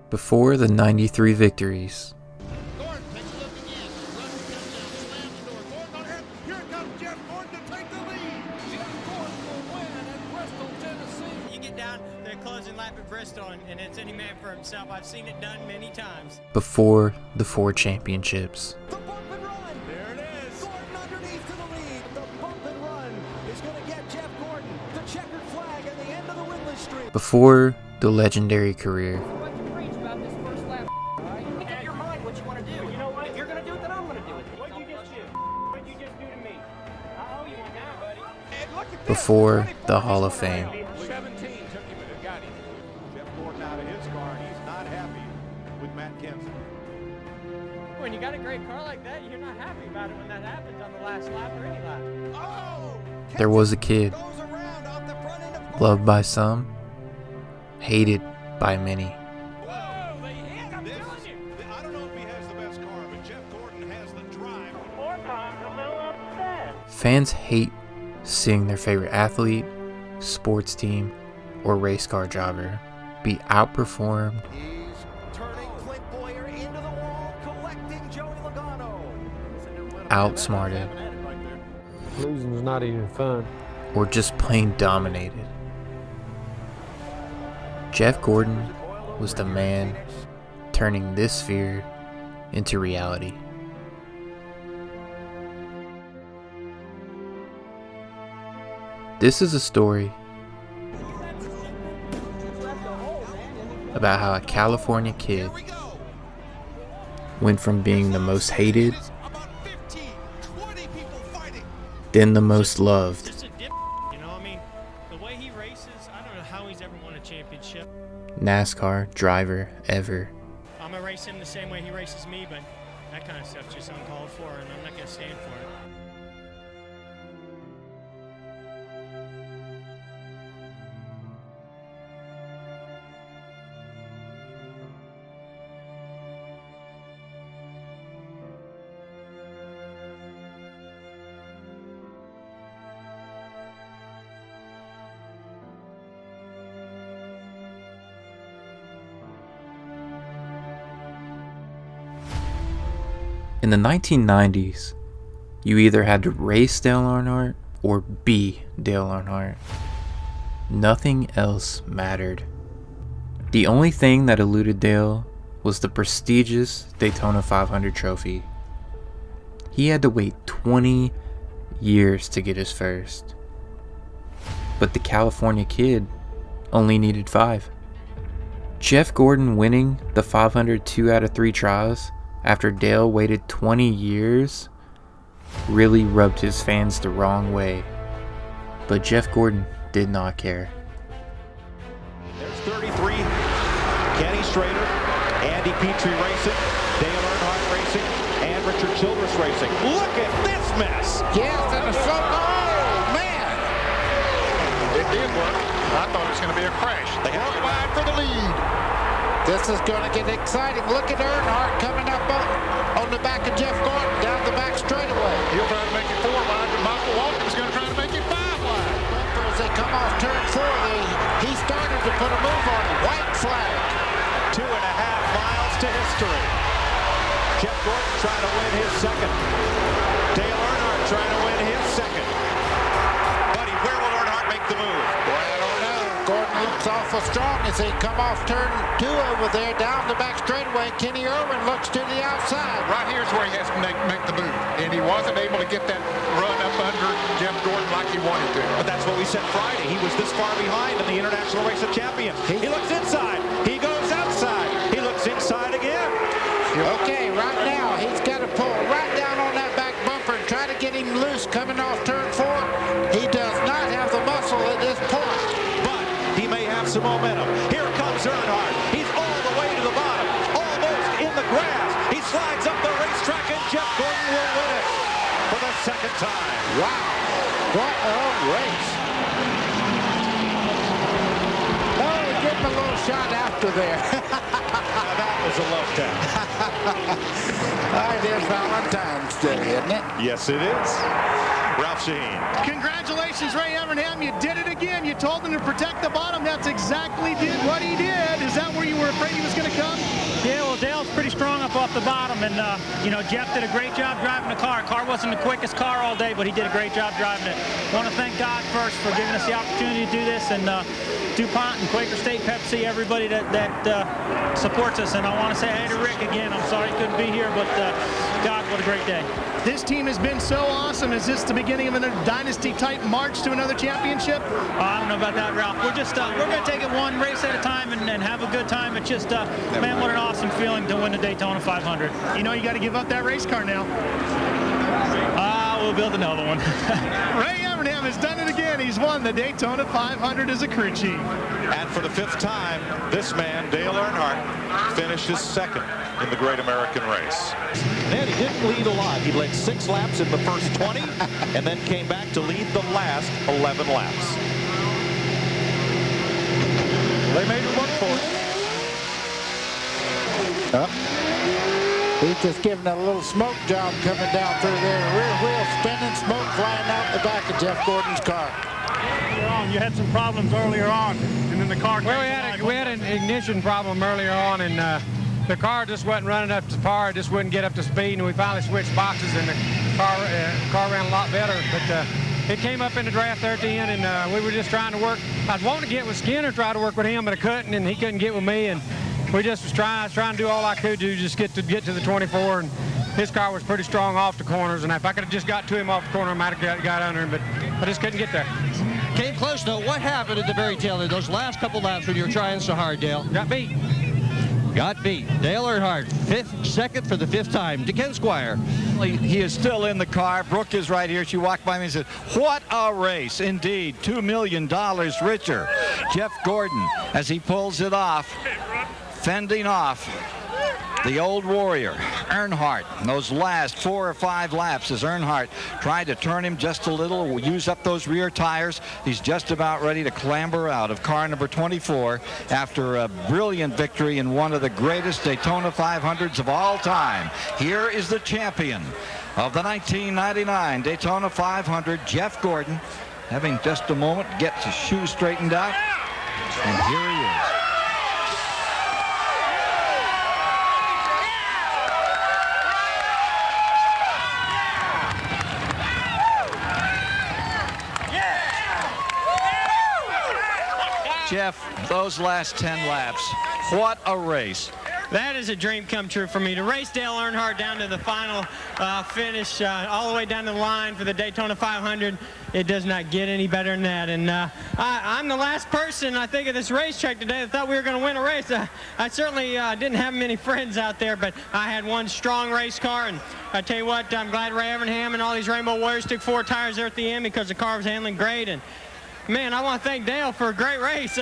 before the 93 victories. Gordon takes a look again. Runs comes down, slams the door. Gordon on air. Here comes Jeff Gordon to take the lead. Jeff Gordon will win at Bristol, Tennessee. You get down the closing lap at Bristol, and it's any man for himself. I've seen it done many times. Before the 4 championships. The bump and run. There it is. Gordon underneath to the lead. The bump and run is going to get Jeff Gordon the checkered flag at the end of the winless streak. Before the legendary career. What you preach about this first lap, all right? Make up your mind what you want to do. You know what? If you're going to do it, then I'm going to do it. What'd you just do? What'd you just do to me? I owe you one now, buddy. And look at this. Before the Hall of Fame. 17 took him and got him. Jeff Gordon out of his car, and he's not happy with Matt Kenseth. When you got a great car like that, you're not happy about it when that happens on the last lap or any lap. Oh! There was a kid, Goes around off the front end of Gordon. loved by some, hated by many. Whoa, they hit him. I don't know if he has the best car, but Jeff Gordon has the drive. More times, a little upset. Fans hate seeing their favorite athlete, sports team, or race car driver be outperformed, He's turning Clint Boyer into the wall, collecting Joey Logano. outsmarted, Losing's not even fun. or just plain dominated. Jeff Gordon was the man turning this fear into reality. This is a story about how a California kid Here we go. went from being the most hated, About 15, 20 people fighting. then the most loved. Just a dip, you know. I mean, the way he races, I don't know how he's ever won a championship. NASCAR driver ever. I'm gonna race him the same way he races me, but that kind of stuff's just uncalled for, and I'm not gonna stand for it. In the 1990s, you either had to race Dale Earnhardt or be Dale Earnhardt. Nothing else mattered. The only thing that eluded Dale was the prestigious Daytona 500 trophy. He had to wait 20 years to get his first. But the California kid only needed 5. Jeff Gordon winning the 500 2 out of 3 tries after Dale waited 20 years really rubbed his fans the wrong way. But Jeff Gordon did not care. There's 33, Kenny Schrader, Andy Petrie Racing, Dale Earnhardt Racing, and Richard Childress Racing. Look at this mess! Yes, and a slow. Oh, man! It did work. I thought it was going to be a crash. They have to- Wide for the lead. This is going to get exciting. Look at Earnhardt coming up on the back of Jeff Gordon down the back straightaway. He'll try to make it 4 wide, but Michael Walker was going to try to make it 5 wide. Bumper as they come off turn 4, he started to put a move on him. White flag. 2.5 miles to history. Jeff Gordon trying to win his second. Dale Earnhardt trying to win his second. Buddy, where will Earnhardt make the move? Boy, I don't know. Gordon looks awful strong as they come off turn 2 over there down the back straightaway. Kenny Irwin looks to the outside. Right here's where he has to make the move. And he wasn't able to get that run up under Jeff Gordon like he wanted to. But that's what we said Friday. He was this far behind in the International Race of Champions. He looks inside. He goes outside. He looks inside again. Okay, right now he's got to pull right down on that back bumper and try to get him loose coming off turn 4. He does not have the muscle at this point. But he may have some momentum. Here comes Earnhardt. He's all the way to the bottom. Almost in the grass. He slides up the racetrack and Jeff Gordon will win it for the second time. Wow, what a race. Oh, give him a little shot after there. Now that was a love tap. It is Valentine's Day, isn't it? Yes, it is. Ralph Shaheen. Congratulations, Ray Evernham. You did it again. You told him to protect the bottom. That's exactly what he did. Is that where you were afraid he was going to come? jump off the bottom, and Jeff did a great job driving the car. Car wasn't the quickest car all day, but he did a great job driving it. I want to thank God first for giving us the opportunity to do this, and DuPont and Quaker State Pepsi, everybody that supports us. And I want to say hey to Rick again. I'm sorry he couldn't be here, but God, what a great day. This team has been so awesome. Is this the beginning of a dynasty-type march to another championship? I don't know about that, Ralph. We're just we're going to take it one race at a time and have a good time. It's just, man, what an awesome feeling to win the Daytona 500. You know you got to give up that race car now. We'll build another one. Ray Evernham has done it again. He's won the Daytona 500 as a crew chief. And for the 5th time, this man, Dale Earnhardt, finishes 2nd in the Great American Race. And he didn't lead a lot. He led 6 laps in the first 20 and then came back to lead the last 11 laps. They made it work for it. He's just giving a little smoke job coming down through there. Rear wheel spinning, smoke flying out the back of Jeff Gordon's car. You had some problems earlier on, and then the car. Well, we had an ignition problem earlier on, and the car just wasn't running up to par. It just wouldn't get up to speed, and we finally switched boxes, and the car ran a lot better. But it came up in the draft there at the end, and we were just trying to work. I was wanting to get with Skinner, try to work with him, but I couldn't, and he couldn't get with me, and we just was trying to do all I could do, just get to the 24, and his car was pretty strong off the corners, and if I could have just got to him off the corner, I might have got under him, but I just couldn't get there. Came close, though. What happened at the very tail end, those last couple laps when you were trying so hard, Dale? Got beat. Got beat. Dale Earnhardt, 2nd for the 5th time. Ken Squire. He is still in the car. Brooke is right here. She walked by me and said, what a race. Indeed, $2 million richer. Jeff Gordon, as he pulls it off, fending off the old warrior, Earnhardt. Those last 4 or 5 laps as Earnhardt tried to turn him just a little, use up those rear tires. He's just about ready to clamber out of car number 24 after a brilliant victory in one of the greatest Daytona 500s of all time. Here is the champion of the 1999 Daytona 500, Jeff Gordon, having just a moment to get his shoes straightened out. And here he is. Jeff, those last 10 laps, what a race. That is a dream come true for me, to race Dale Earnhardt down to the final finish, all the way down the line for the Daytona 500. It does not get any better than that. And I'm the last person, I think, at this racetrack today that thought we were going to win a race. I certainly didn't have many friends out there, but I had one strong race car. And I tell you what, I'm glad Ray Evernham and all these Rainbow Warriors took 4 tires there at the end because the car was handling great. And man, I want to thank Dale for a great race.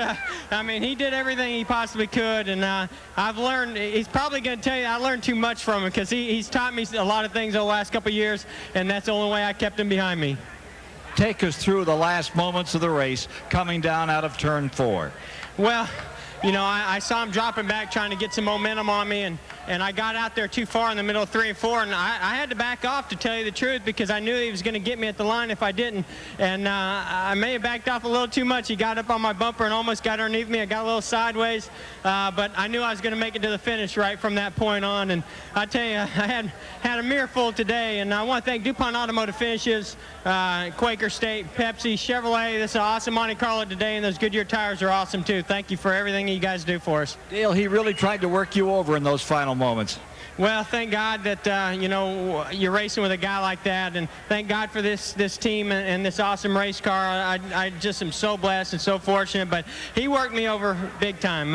I mean, he did everything he possibly could, and I've learned, he's probably going to tell you I learned too much from him because he's taught me a lot of things over the last couple of years, and that's the only way I kept him behind me. Take us through the last moments of the race coming down out of turn 4. Well, you know, I saw him dropping back trying to get some momentum on me, and I got out there too far in the middle of 3 and 4, and I had to back off, to tell you the truth, because I knew he was going to get me at the line if I didn't. And I may have backed off a little too much. He got up on my bumper and almost got underneath me. I got a little sideways, but I knew I was going to make it to the finish right from that point on. And I tell you, I had a mirror full today, and I want to thank DuPont Automotive Finishes, Quaker State, Pepsi, Chevrolet. This is an awesome Monte Carlo today, and those Goodyear tires are awesome too. Thank you for everything you guys do for us. Dale, he really tried to work you over in those final moments. Well, thank God that, you know, you're racing with a guy like that, and thank God for this team and this awesome race car. I just am so blessed and so fortunate, but he worked me over big time,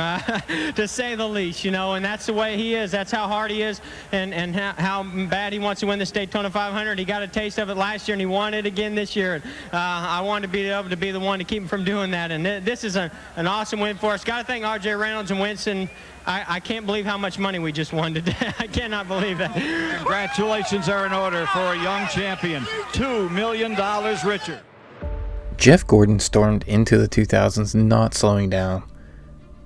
to say the least, you know, and that's the way he is. That's how hard he is, and how bad he wants to win this Daytona 500. He got a taste of it last year, and he won it again this year. I wanted to be able to be the one to keep him from doing that, and this is an awesome win for us. Got to thank R.J. Reynolds and Winston. I can't believe how much money we just won today. I cannot believe that. Congratulations are in order for a young champion. $2 million richer. Jeff Gordon stormed into the 2000s not slowing down.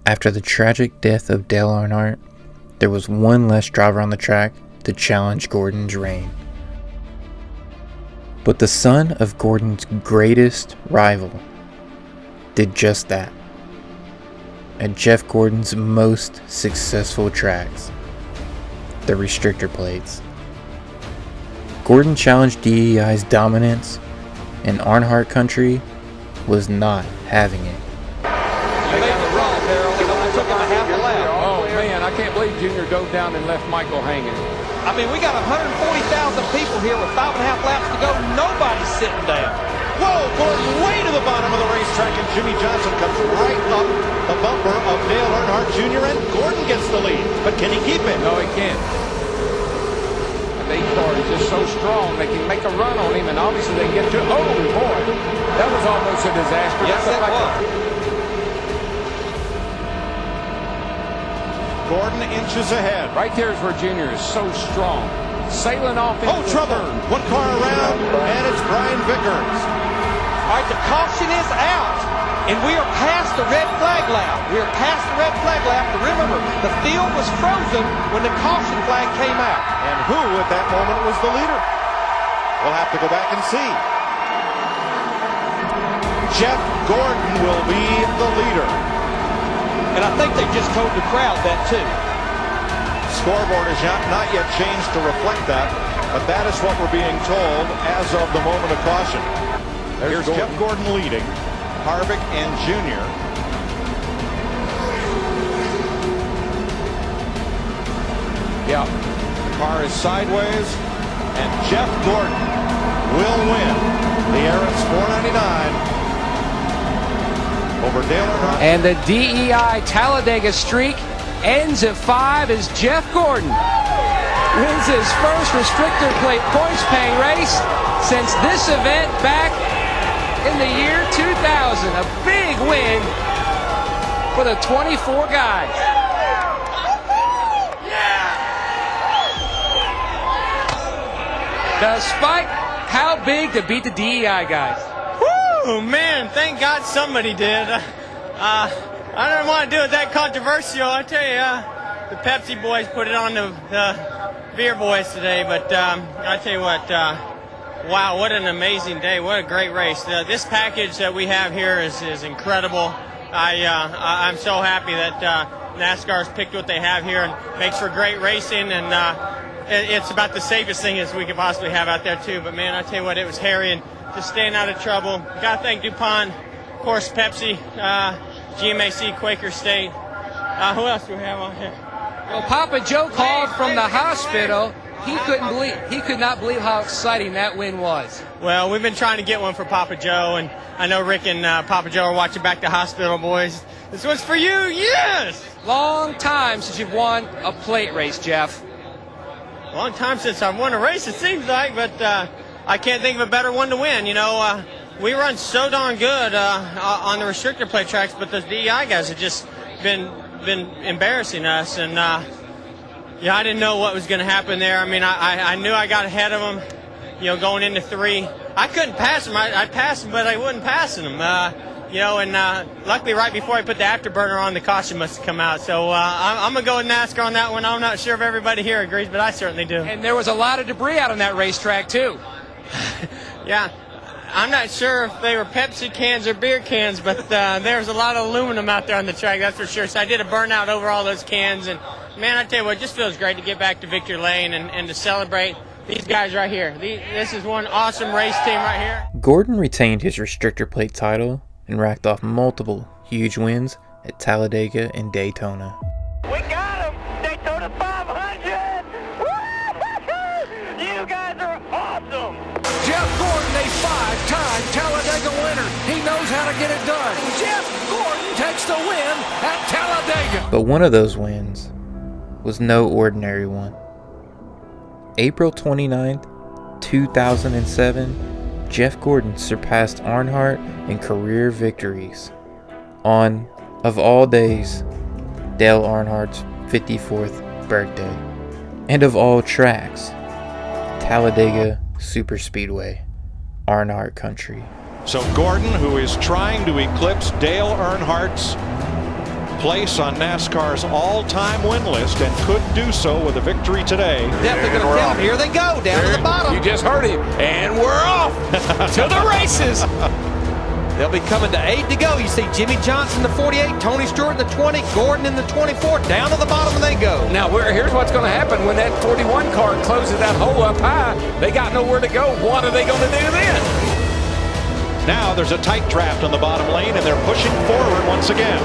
After the tragic death of Dale Earnhardt, there was one less driver on the track to challenge Gordon's reign. But the son of Gordon's greatest rival did just that at Jeff Gordon's most successful tracks. the restrictor plates. Gordon challenged DEI's dominance, and Earnhardt Country was not having it. Oh man, I can't believe Junior dove down and left Michael hanging. I mean, we got 140,000 people here with 5.5 laps to go. Nobody's sitting down. Whoa, Gordon way to the bottom of the racetrack, and Jimmy Johnson comes right up the bumper of Dale Earnhardt Jr., and Gordon gets the lead. But can he keep it? No, he can't. The car is just so strong, they can make a run on him, and obviously they can get to, oh boy, that was almost a disaster. Yes, it was. Gordon inches ahead. Right there is where Junior is so strong. Sailing off into the trouble. turn. One car around, and it's Brian Vickers. All right, the caution is out, and we are past the red flag lap. We are past the red flag lap. But remember, the field was frozen when the caution flag came out. And who at that moment was the leader? We'll have to go back and see. Jeff Gordon will be the leader. And I think they just told the crowd that too. Scoreboard is not yet changed to reflect that, but that is what we're being told as of the moment of caution. Here's Jeff Gordon leading, Harvick and Junior. Yeah, the car is sideways, and Jeff Gordon will win the Aaron's 499 over Dale Earnhardt. And the DEI Talladega streak ends at 5 as Jeff Gordon wins his first restrictor plate points paying race since this event back in the year 2000. A big win for the 24 guys. Despite how big to beat the DEI guys. Woo, man, thank God somebody did. I don't want to do it that controversial. I tell you, the Pepsi boys put it on the beer boys today, but I tell you what, wow, what an amazing day. What a great race. This package that we have here is incredible. I'm so happy that NASCAR's picked what they have here and makes for great racing, and it's about the safest thing as we could possibly have out there too. But man, I tell you what, it was hairy and just staying out of trouble. Got to thank DuPont, of course, Pepsi, GMAC, Quaker State. Who else do we have on here? Well, Papa Joe called from the hospital. He could not believe how exciting that win was. Well, we've been trying to get one for Papa Joe, and I know Rick and Papa Joe are watching back to hospital, boys. This one's for you, yes! Long time since you've won a plate race, Jeff. Long time since I've won a race, it seems like, but I can't think of a better one to win. You know, we run so darn good on the restrictor plate tracks, but the DEI guys have just been embarrassing us, and yeah, I didn't know what was going to happen there. I mean, I knew I got ahead of them, you know, going into 3. I couldn't pass them. I'd pass them, but I wasn't passing them. You know, and luckily right before I put the afterburner on, the caution must have come out. So I'm going to go with NASCAR on that one. I'm not sure if everybody here agrees, but I certainly do. And there was a lot of debris out on that racetrack, too. Yeah. I'm not sure if they were Pepsi cans or beer cans, but there was a lot of aluminum out there on the track, that's for sure. So I did a burnout over all those cans. And, man, I tell you what, it just feels great to get back to Victory Lane and to celebrate these guys right here. This is one awesome race team right here. Gordon retained his restrictor plate title and racked off multiple huge wins at Talladega and Daytona. We got him! Daytona 500! Woo-hoo-hoo! You guys are awesome! Jeff Gordon, a 5-time Talladega winner. He knows how to get it done. Jeff Gordon takes the win at Talladega. But one of those wins was no ordinary one. April 29th, 2007, Jeff Gordon surpassed Earnhardt in career victories on, of all days, Dale Earnhardt's 54th birthday. And of all tracks, Talladega Superspeedway, Earnhardt Country. So Gordon, who is trying to eclipse Dale Earnhardt's place on NASCAR's all-time win list, and could do so with a victory today. Definitely going to tell him. Here they go, down to the bottom. You just heard him, and we're off To the races. They'll be coming to 8 to go. You see Jimmy Johnson, the 48, Tony Stewart, the 20, Gordon in the 24. Down to the bottom they go. Now, here's what's going to happen when that 41 car closes that hole up high. They got nowhere to go. What are they going to do then? Now there's a tight draft on the bottom lane, and they're pushing forward once again.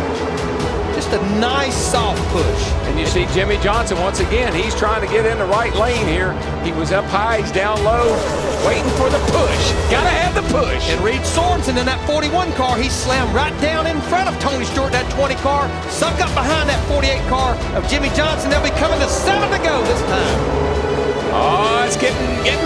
Just a nice soft push. And you see Jimmy Johnson once again. He's trying to get in the right lane here. He was up high. He's down low, waiting for the push. Got to have the push. And Reed Sorensen in that 41 car, he slammed right down in front of Tony Stewart, that 20 car, sunk up behind that 48 car of Jimmy Johnson. They'll be coming to 7 to go this time. Oh, it's getting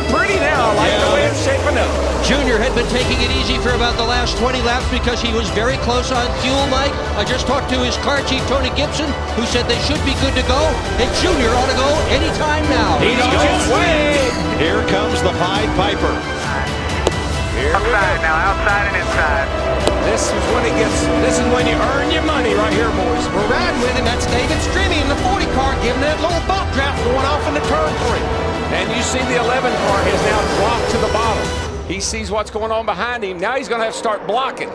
pretty now. I like the way it's shaping up. Junior had been taking it easy for about the last 20 laps because he was very close on fuel, Mike. I just talked to his car chief, Tony Gibson, who said they should be good to go. And Junior ought to go anytime now. He's on his way. Here comes the Pied Piper. Outside now, outside and inside. This is when you earn your money right here, boys. We're riding with him. That's David Strimmy in the 40 car, giving that little bump draft going off into turn 3. And you see the 11 car has now dropped to the bottom. He sees what's going on behind him. Now he's going to have to start blocking.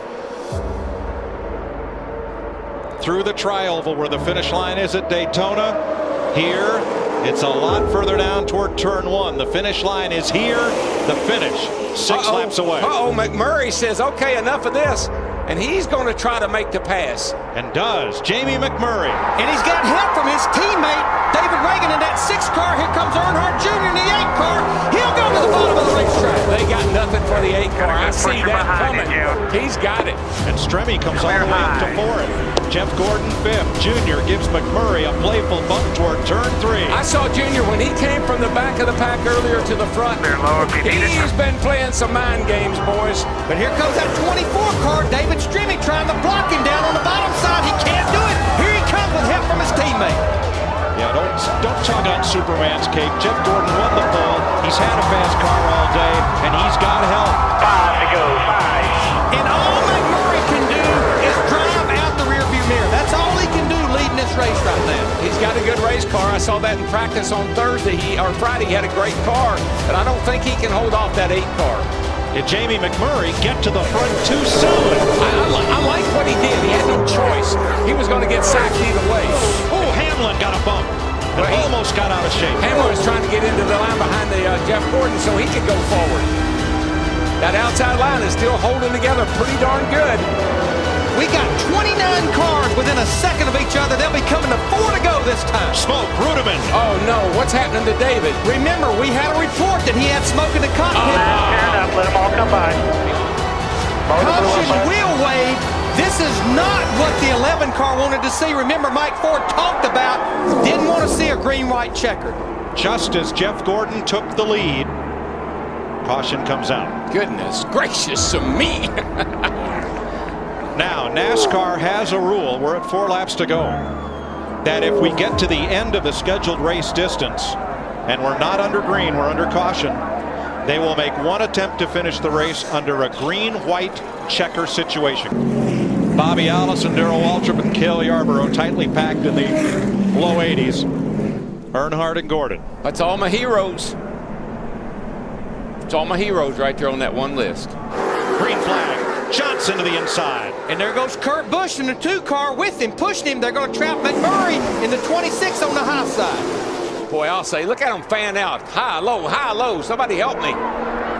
Through the tri-oval where the finish line is at Daytona. Here, it's a lot further down toward turn 1. The finish line is here. The finish, 6 laps away. McMurray says, okay, enough of this. And he's going to try to make the pass. And does. Jamie McMurray. And he's got help from his teammate, David Reagan, in that 6 car. Here comes Earnhardt Jr. in the 8 car. He'll go to the bottom of the racetrack. They got nothing for the 8 car. I see that coming. He's got it. And Stremme comes all the way up to 4th. Jeff Gordon 5th. Junior gives McMurray a playful bump toward turn 3. I saw Junior when he came from the back of the pack earlier to the front. He's been playing some mind games, boys. But here comes that 24 car, David Strimmy, trying to block him down on the bottom side. He can't do it. Here he comes with help from his teammate. Yeah, don't tug on Superman's cape. Jeff Gordon won the pole. He's had a fast car all day, and he's got help. 5 to go, 5. And all McMurray can do is drive out the rearview mirror. That's all he can do leading this race right now. He's got a good race car. I saw that in practice on Thursday or Friday. He had a great car, but I don't think he can hold off that 8 car. Did Jamie McMurray get to the front too soon? I like what he did. He had no choice. He was going to get sacked either way. Oh, Hamlin got a bump. But he almost got out of shape. Hamlin was trying to get into the line behind the Jeff Gordon so he could go forward. That outside line is still holding together pretty darn good. We got 29 cars within a second of each other. They'll be coming to 4 to go this time. Smoke, Ruderman. Oh, no. What's happening to David? Remember, we had a report that he had smoke in the cockpit. Turn up, let them all come by. Caution wheel wave. This is not what the 11 car wanted to see. Remember, Mike Ford talked about, didn't want to see a green-white checkered. Just as Jeff Gordon took the lead, caution comes out. Goodness gracious of me. Now, NASCAR has a rule, we're at 4 laps to go, that if we get to the end of the scheduled race distance and we're not under green, we're under caution, they will make one attempt to finish the race under a green-white checker situation. Bobby Allison, Darrell Waltrip, and Cale Yarborough tightly packed in the low 80s. Earnhardt and Gordon. That's all my heroes. It's all my heroes right there on that one list. Green flag. Johnson to the inside. And there goes Kurt Busch in the 2 car with him, pushing him. They're going to trap McMurray in the 26 on the high side. Boy, I'll say, look at him fan out. High, low. Somebody help me.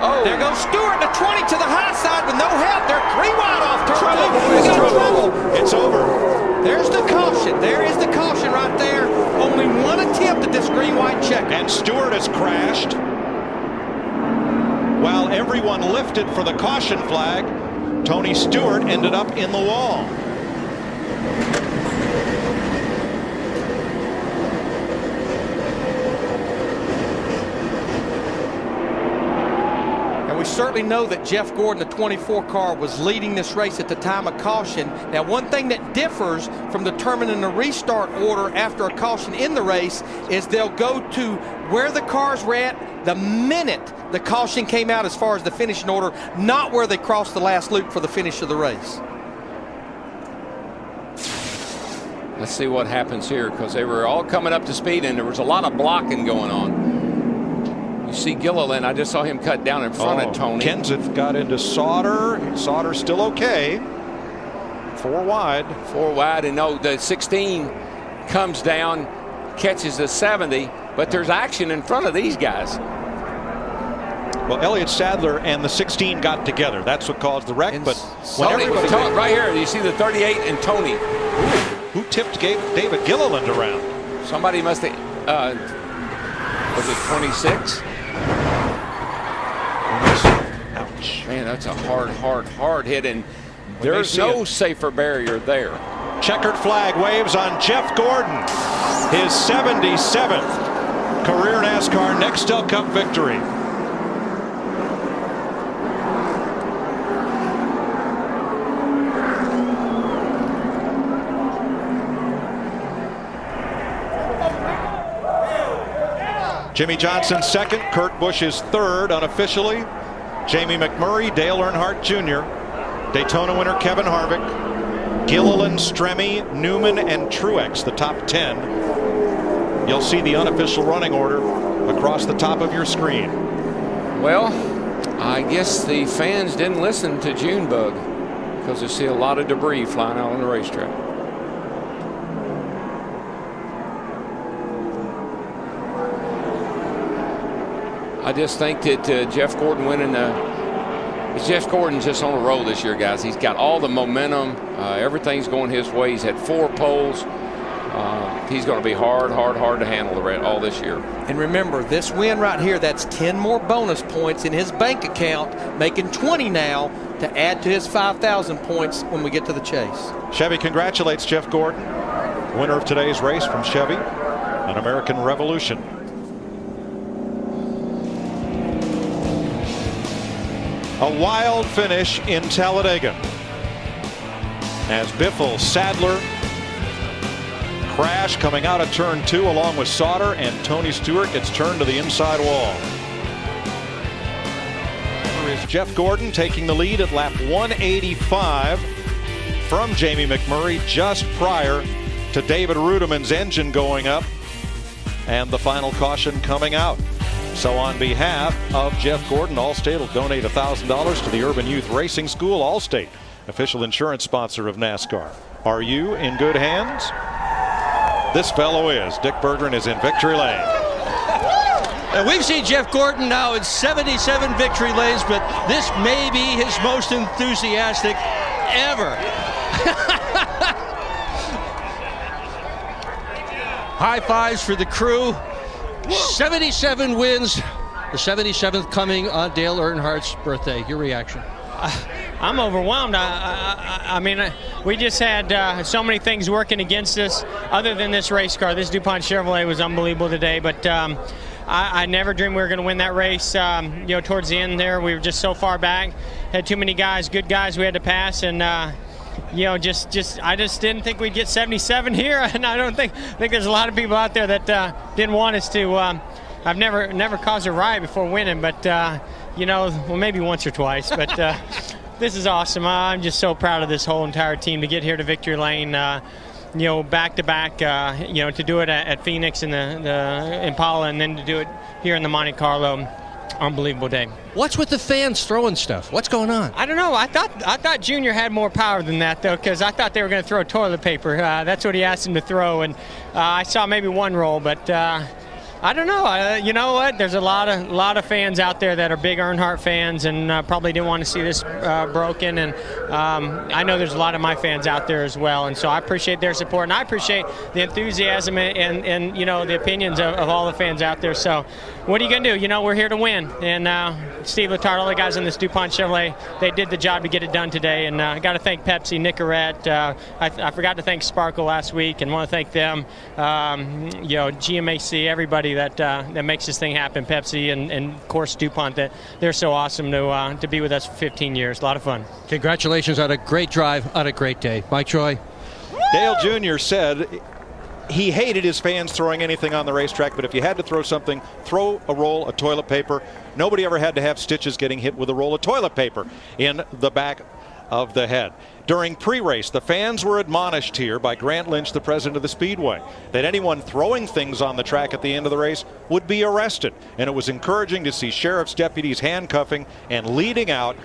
Oh. There goes Stewart, the 20 to the high side with no help. They're 3 wide off turn 2. We got trouble. It's over. There's the caution. There is the caution right there. Only one attempt at this green-white check. And Stewart has crashed. While everyone lifted for the caution flag, Tony Stewart ended up in the wall. And we certainly know that Jeff Gordon, the 24 car, was leading this race at the time of caution. Now, one thing that differs from determining the restart order after a caution in the race is they'll go to where the cars were at the minute the caution came out as far as the finishing order, not where they crossed the last loop for the finish of the race. Let's see what happens here, because they were all coming up to speed and there was a lot of blocking going on. You see Gilliland, I just saw him cut down in front of Tony. Kenseth got into Sauter. Sauter's still okay. 4 wide. 4 wide, and the 16 comes down, catches the 70, but there's action in front of these guys. Well, Elliott Sadler and the 16 got together. That's what caused the wreck. But when Tony, right here, you see the 38 and Tony. Who tipped David Gilliland around? Somebody must have. Was it 26? Ouch. Man, that's a hard hit, and there's no safer barrier there. Checkered flag waves on Jeff Gordon. His 77th career NASCAR Nextel Cup victory. Jimmy Johnson second, Kurt Busch is third unofficially. Jamie McMurray, Dale Earnhardt Jr., Daytona winner Kevin Harvick, Gilliland, Stremme, Newman, and Truex, the top 10. You'll see the unofficial running order across the top of your screen. Well, I guess the fans didn't listen to Junebug because they see a lot of debris flying out on the racetrack. I just think that Jeff Gordon winning Jeff Gordon's just on a roll this year, guys. He's got all the momentum. Everything's going his way. He's had 4 poles. He's going to be hard to handle all this year. And remember, this win right here, that's 10 more bonus points in his bank account, making 20 now to add to his 5,000 points when we get to the chase. Chevy congratulates Jeff Gordon, winner of today's race from Chevy, an American Revolution. A wild finish in Talladega as Biffle, Sadler crash coming out of turn 2 along with Sauter, and Tony Stewart gets turned to the inside wall. Here is Jeff Gordon taking the lead at lap 185 from Jamie McMurray just prior to David Rudimann's engine going up and the final caution coming out. So on behalf of Jeff Gordon, Allstate will donate $1,000 to the Urban Youth Racing School. Allstate, official insurance sponsor of NASCAR. Are you in good hands? This fellow is. Dick Berggren is in victory lane. And we've seen Jeff Gordon now in 77 victory lanes, but this may be his most enthusiastic ever. High fives for the crew. 77 wins, the 77th coming on Dale Earnhardt's birthday. Your reaction? I'm overwhelmed. I mean, we just had so many things working against us other than this race car. This DuPont Chevrolet was unbelievable today, but I never dreamed we were going to win that race. Towards the end there, we were just so far back. Had too many guys, good guys we had to pass, and I just didn't think we'd get 77 here, and I think there's a lot of people out there that didn't want us to. I've never caused a riot before winning, but well, maybe once or twice. But this is awesome. I'm just so proud of this whole entire team to get here to victory lane. Back to back. To do it at Phoenix in the Impala, and then to do it here in the Monte Carlo. Unbelievable day. What's with the fans throwing stuff? What's going on? I don't know. I thought Junior had more power than that, though, because I thought they were going to throw toilet paper. That's what he asked him to throw, and I saw maybe one roll, but I don't know. You know what? There's a lot of fans out there that are big Earnhardt fans and probably didn't want to see this broken. And I know there's a lot of my fans out there as well. And so I appreciate their support, and I appreciate the enthusiasm and the opinions of all the fans out there. So what are you going to do? We're here to win. And Steve Letarte, all the guys in this DuPont Chevrolet, they did the job to get it done today. And I got to thank Pepsi, Nicorette. I forgot to thank Sparkle last week, and want to thank them. GMAC, everybody that makes this thing happen, Pepsi and of course DuPont, that they're so awesome to be with us for 15 years. A lot of fun. Congratulations on a great drive, on a great day. Mike Troy. Dale Jr. said he hated his fans throwing anything on the racetrack, but if you had to throw something, throw a roll of toilet paper. Nobody ever had to have stitches getting hit with a roll of toilet paper in the back of the head. During pre-race, the fans were admonished here by Grant Lynch, the president of the Speedway, that anyone throwing things on the track at the end of the race would be arrested. And it was encouraging to see sheriff's deputies handcuffing and leading out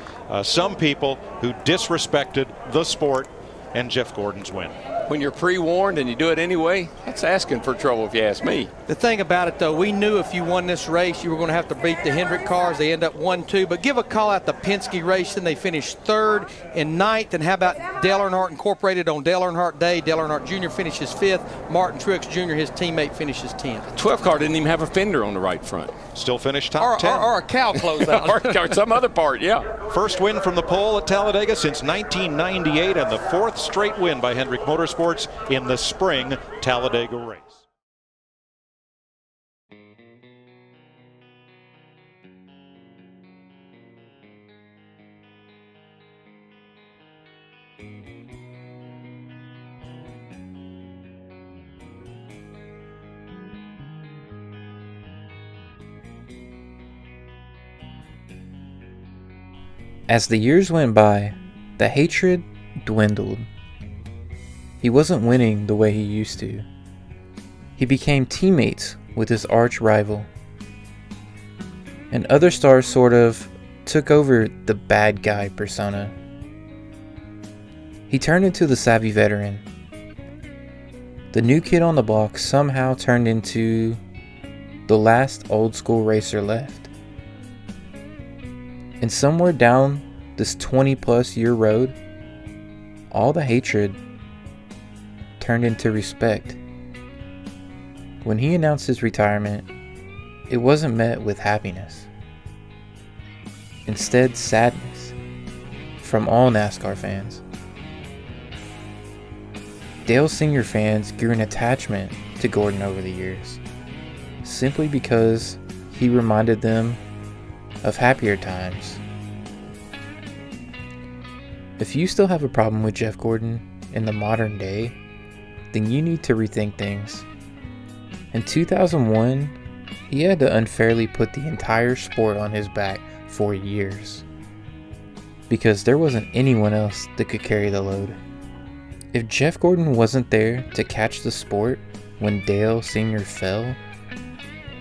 some people who disrespected the sport and Jeff Gordon's win. When you're pre-warned and you do it anyway, that's asking for trouble if you ask me. The thing about it, though, we knew if you won this race, you were going to have to beat the Hendrick cars. They end up 1-2. But give a call out to Penske Racing. They finished 3rd and 9th. And how about Dale Earnhardt Incorporated on Dale Earnhardt Day? Dale Earnhardt Jr. finishes 5th. Martin Truex Jr., his teammate, finishes 10th. 12 car didn't even have a fender on the right front. Still finished top 10. Or a cow closeout. or some other part, yeah. First win from the pole at Talladega since 1998, and the 4th straight win by Hendrick Motorsports in the spring Talladega race. As the years went by, the hatred dwindled. He wasn't winning the way he used to. He became teammates with his arch rival. And other stars sort of took over the bad guy persona. He turned into the savvy veteran. The new kid on the block somehow turned into the last old school racer left. And somewhere down this 20+ year road, all the hatred turned into respect. When he announced his retirement, it wasn't met with happiness. Instead, sadness from all NASCAR fans. Dale Sr. fans grew an attachment to Gordon over the years, simply because he reminded them of happier times. If you still have a problem with Jeff Gordon in the modern day, then you need to rethink things. In 2001, he had to unfairly put the entire sport on his back for years, because there wasn't anyone else that could carry the load. If Jeff Gordon wasn't there to catch the sport when Dale Sr. fell,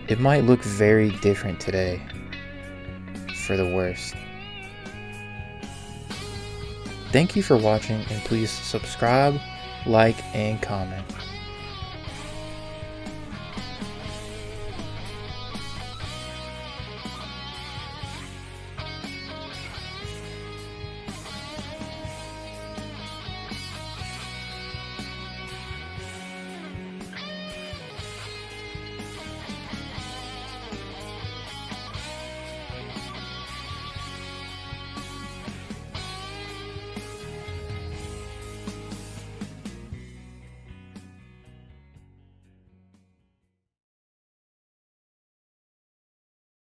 it might look very different today. For the worst. Thank you for watching, and please subscribe, like, and comment.